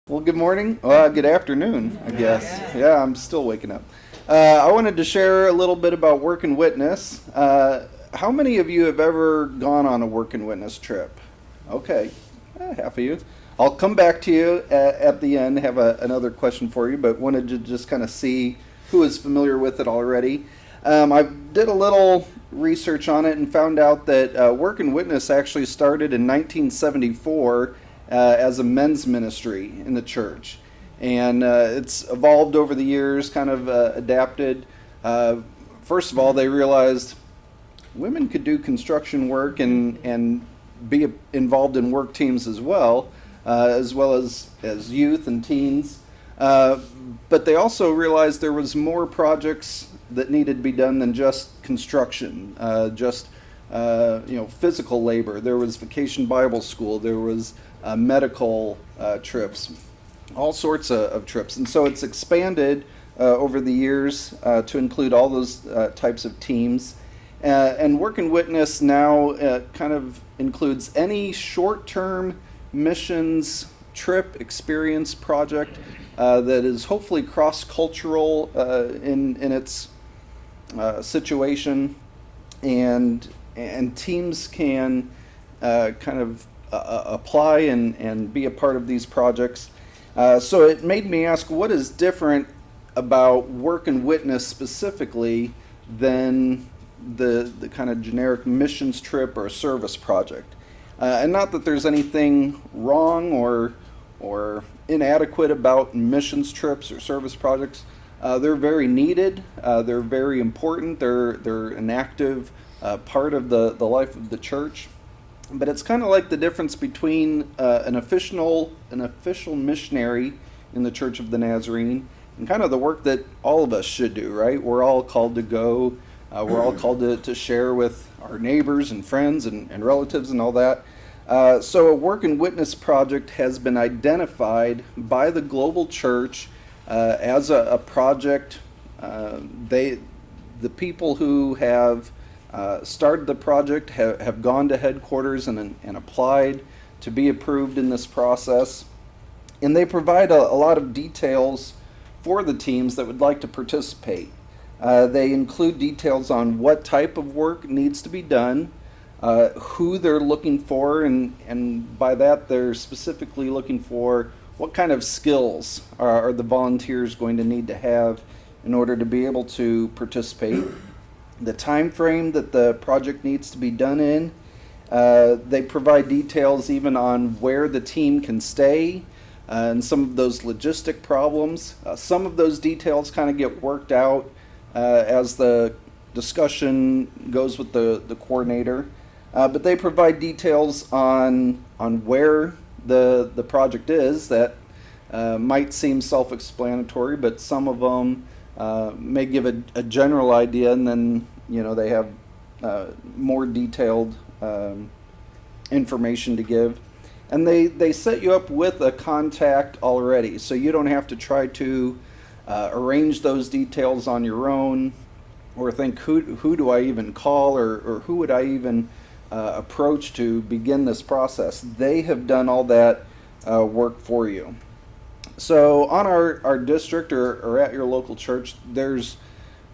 Well, good morning. Good afternoon, I guess. Yeah, I'm still waking up. I wanted to share a little bit about Work and Witness. How many of you have ever gone on a Work and Witness trip? Okay, half of you. I'll come back to you at the end, have another question for you, but wanted to just kind of see who is familiar with it already. I did a little research on it and found out that Work and Witness actually started in 1974 as a men's ministry in the church. And it's evolved over the years, kind of adapted. First of all, they realized women could do construction work and be involved in work teams as well as youth and teens. But they also realized there was more projects that needed to be done than just construction, physical labor. There was Vacation Bible School. There was medical trips, all sorts of trips. And so it's expanded over the years to include all those types of teams. And Work and Witness now kind of includes any short-term missions trip experience project that is hopefully cross-cultural in its situation, and teams can kind of apply and be a part of these projects. So it made me ask, what is different about Work and Witness specifically than the kind of generic missions trip or service project? And not that there's anything wrong or inadequate about missions trips or service projects. They're very needed. They're very important. They're an active part of the life of the church. But it's kind of like the difference between an official missionary in the Church of the Nazarene and kind of the work that all of us should do, right? We're all called to go. We're all called to share with our neighbors and friends and relatives and all that. So a Work and Witness project has been identified by the global church as a project. The people who have started the project have gone to headquarters and applied to be approved in this process. And they provide a lot of details for the teams that would like to participate. They include details on what type of work needs to be done, who they're looking for, and by that they're specifically looking for what kind of skills are the volunteers going to need to have in order to be able to participate, the time frame that the project needs to be done in. They provide details even on where the team can stay and some of those logistic problems. Some of those details kind of get worked out as the discussion goes with the coordinator. But they provide details on where the project is that might seem self-explanatory, but some of them may give a general idea, and then they have more detailed information to give. And they set you up with a contact already, so you don't have to try to arrange those details on your own, or think who do I even call, or who would I even approach to begin this process. They have done all that work for you. So on our district or at your local church, there's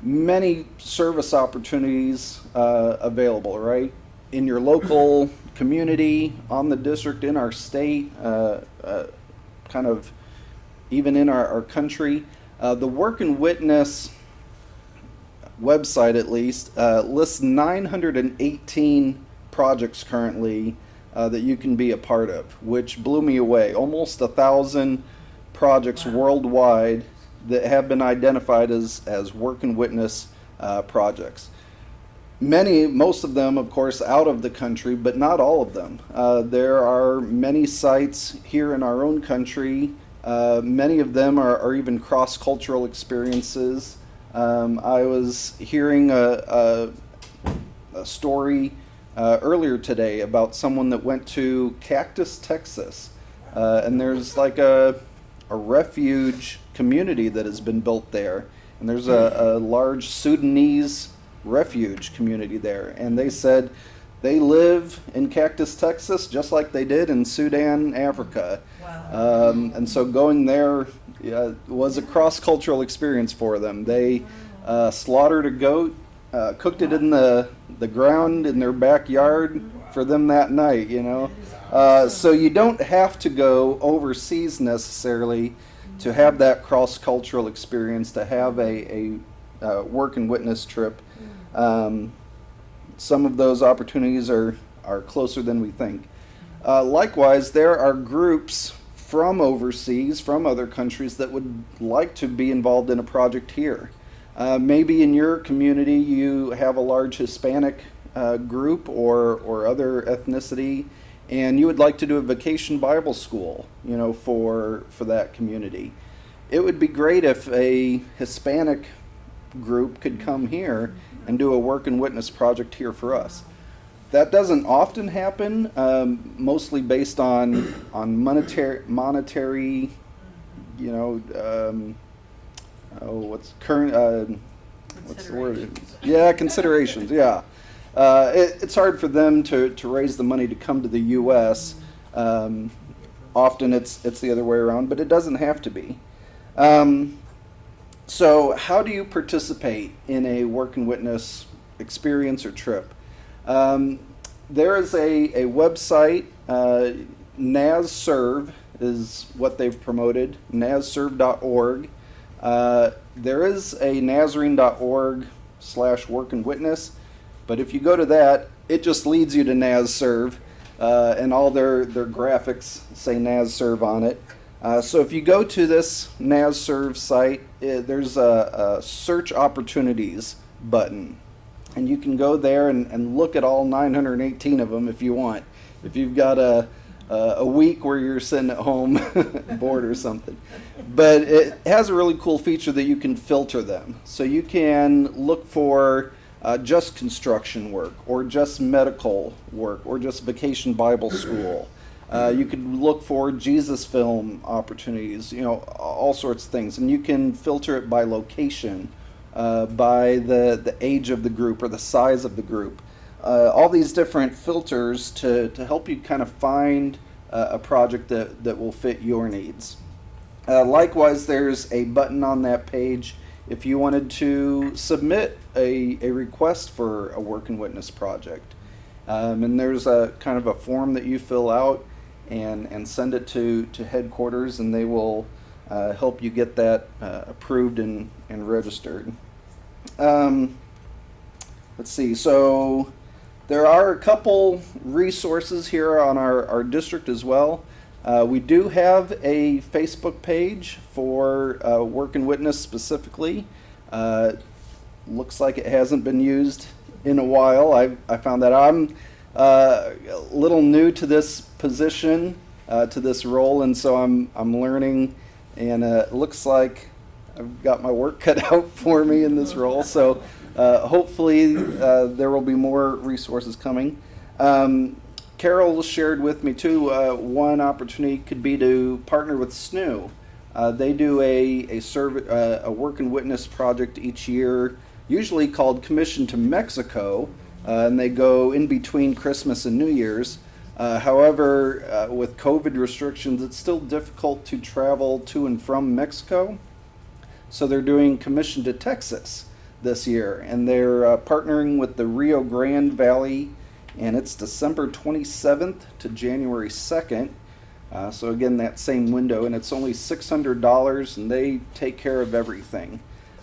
many service opportunities available, right? In your local community, on the district, in our state, kind of even in our country. The Work and Witness website, at least, lists 918 projects currently that you can be a part of, which blew me away. Almost 1,000 projects worldwide that have been identified as Work and Witness projects. Most of them, of course, out of the country, but not all of them. There are many sites here in our own country. Many of them are even cross-cultural experiences. I was hearing a story earlier today about someone that went to Cactus, Texas, and there's like a refuge community that has been built there, and there's a large Sudanese refuge community there, and they said they live in Cactus, Texas, just like they did in Sudan, Africa. Wow. And so going there was a cross-cultural experience for them. They slaughtered a goat, cooked it in the ground in their backyard for them that night, you know. So you don't have to go overseas necessarily to have that cross-cultural experience, to have a work and witness trip. Some of those opportunities are closer than we think. Likewise, there are groups from overseas, from other countries, that would like to be involved in a project here. Maybe in your community you have a large Hispanic group or other ethnicity, and you would like to do a vacation Bible school, you know, for that community. It would be great if a Hispanic group could come here and do a work and witness project here for us. That doesn't often happen, mostly based on monetary, you know, what's the word? Yeah, considerations. Yeah, it's hard for them to raise the money to come to the U.S. Often it's the other way around, but it doesn't have to be. So how do you participate in a work and witness experience or trip? There is a website, NAS Serve is what they've promoted, NASServe.org. There is a Nazarene.org/work and witness, but if you go to that, it just leads you to NAS Serve, and all their graphics say NAS Serve on it. So if you go to this NAS Serve site, there's a search opportunities button. And you can go there and look at all 918 of them if you want. If you've got a week where you're sitting at home bored or something. But it has a really cool feature that you can filter them. So you can look for just construction work, or just medical work, or just vacation Bible school. You could look for Jesus film opportunities, you know, all sorts of things. And you can filter it by location, by the age of the group or the size of the group. All these different filters to help you kind of find a project that will fit your needs. Likewise, there's a button on that page if you wanted to submit a request for a work and witness project. And there's a kind of a form that you fill out and send it to headquarters, and they will help you get that approved and registered. Let's see, so there are a couple resources here on our district as well. We do have a Facebook page for work and witness specifically. Looks like it hasn't been used in a while. I found that I'm a little new to this position, to this role, and so I'm learning, and it looks like I've got my work cut out for me in this role. So hopefully there will be more resources coming. Carol shared with me too, one opportunity could be to partner with SNU. They do a work and witness project each year, usually called Commission to Mexico, and they go in between Christmas and New Year's. However, with COVID restrictions, it's still difficult to travel to and from Mexico. So they're doing Commission to Texas this year, and they're partnering with the Rio Grande Valley, and it's December 27th to January 2nd. So again, that same window, and it's only $600, and they take care of everything.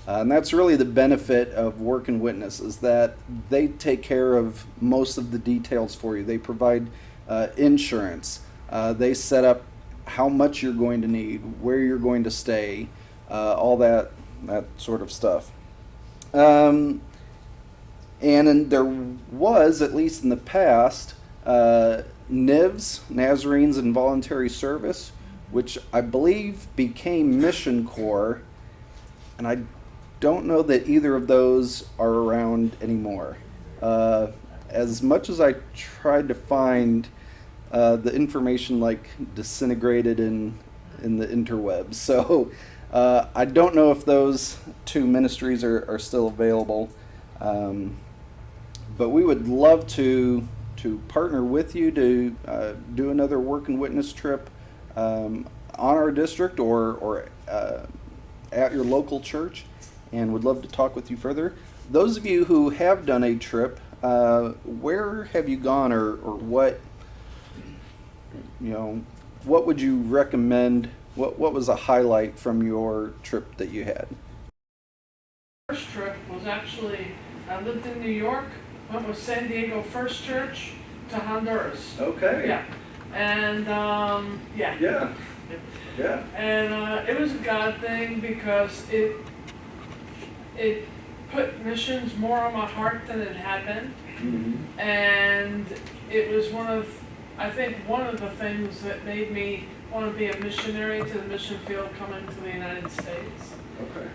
And that's really the benefit of work and witness, is that they take care of most of the details for you. They provide insurance. They set up how much you're going to need, where you're going to stay, all that sort of stuff. And there was, at least in the past, NIVS, Nazarenes in Voluntary Service, which I believe became Mission Corps, and I don't know that either of those are around anymore. As much as I tried to find, the information like disintegrated in the interwebs. So I don't know if those two ministries are still available, but we would love to partner with you to do another work and witness trip on our district or at your local church, and would love to talk with you further. Those of you who have done a trip, where have you gone, or what, what would you recommend? What was a highlight from your trip that you had? First trip was actually, I lived in New York, went with San Diego First Church to Honduras. Okay. Yeah. And yeah. Yeah. Yeah. And it was a God thing because it put missions more on my heart than it had been. Mm-hmm. And it was one of the things that made me want to be a missionary to the mission field coming to the United States. Okay.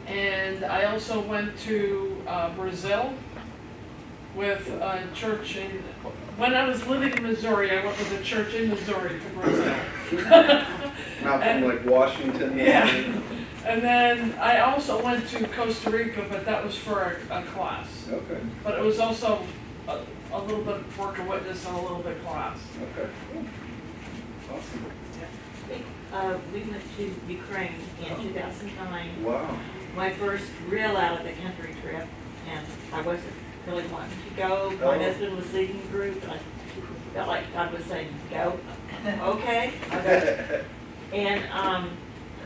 And I also went to Brazil with a church when I was living in Missouri, I went with a church in Missouri to Brazil. Not from like Washington. Yeah. And then I also went to Costa Rica, but that was for a class. Okay. But it was also a little bit of work and witness and a little bit class. Okay. Cool. Awesome. We went to Ukraine in 2009. Wow. My first real out of the country trip, and I wasn't really wanting to go. My husband was leading the group, and I felt like God was saying, "Go." Okay. And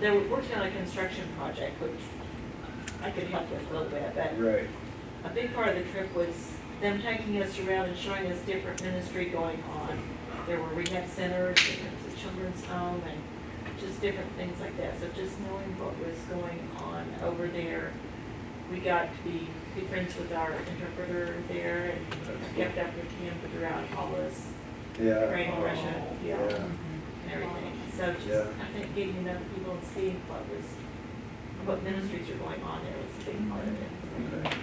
they were working on a construction project, which I could help with a little bit. But Right. a big part of the trip was them taking us around and showing us different ministry going on. There were rehab centers, and there was a children's home, and just different things like that. So just knowing what was going on over there, we got to be good friends with our interpreter there, and kept up with him throughout all this Ukraine, Russia, Yeah. and everything. So just I think getting to know people and seeing what ministries are going on there was a big part of it. Okay.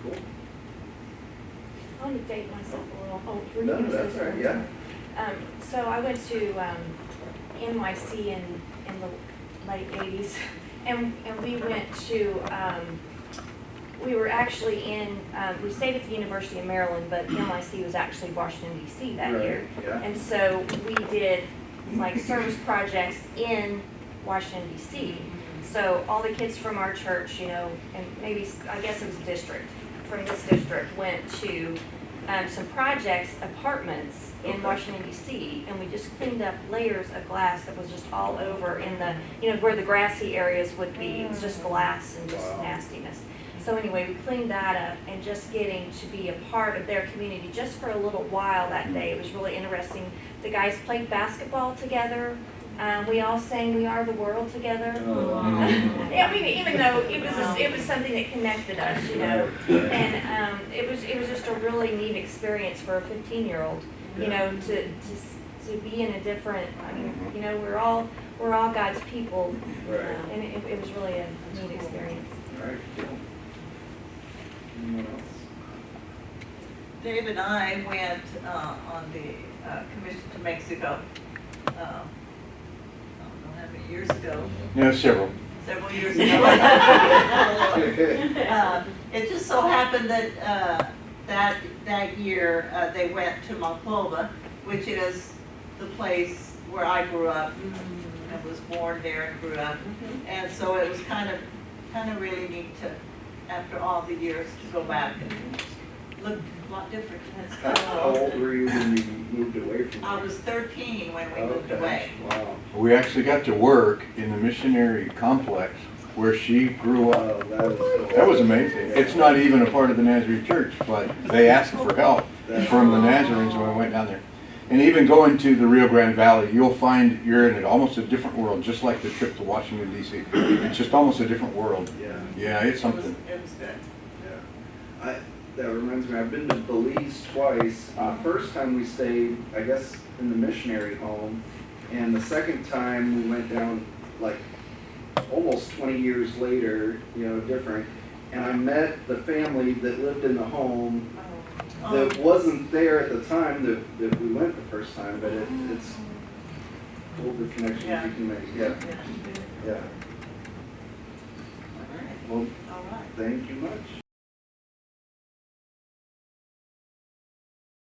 Cool. I want to date myself a little. Oh, were you No, going to say that's right. something? Yeah. So I went to NYC in the late 80s, and we went to, we were actually in, we stayed at the University of Maryland, but NYC was actually Washington, D.C. that year. Yeah. And so we did like service projects in Washington, D.C. So all the kids from our church, and maybe, I guess it was a district, from this district went to some projects, apartments in Washington, D.C., and we just cleaned up layers of glass that was just all over in the, where the grassy areas would be. It was just glass and just nastiness. So anyway, we cleaned that up, and just getting to be a part of their community just for a little while that day. It was really interesting. The guys played basketball together. We all sang "We Are the World" together. Yeah, even though it was something that connected us, and it was just a really neat experience for a 15-year-old, to be in a different. I mean, we're all God's people, and it was really a neat experience. All right. Cool. Anyone else? Dave and I went on the commission to Mexico. I don't know how many years ago. Yeah, several. Several years ago. It just so happened that that year they went to Monclova, which is the place where I grew up. I was born there and grew up, and so it was kind of really neat to, after all the years, to go back and look a lot different. How old were you when you moved away from I there? was 13 when we moved away. Wow. We actually got to work in the missionary complex where she grew up. Oh, That was amazing. It's not even a part of the Nazarene church, but they asked for help from the Nazarenes when we went down there. And even going to the Rio Grande Valley, you'll find you're in almost a different world, just like the trip to Washington, D.C. It's just almost a different world. Yeah. Yeah, it's something. It was good. Yeah. That reminds me, I've been to Belize twice. First time we stayed, I guess, in the missionary home, and the second time we went down like almost 20 years later, different. And I met the family that lived in the home that wasn't there at the time that we went the first time, but it's cool the connections you can make. Yeah. Yeah. Well, All right. thank you much.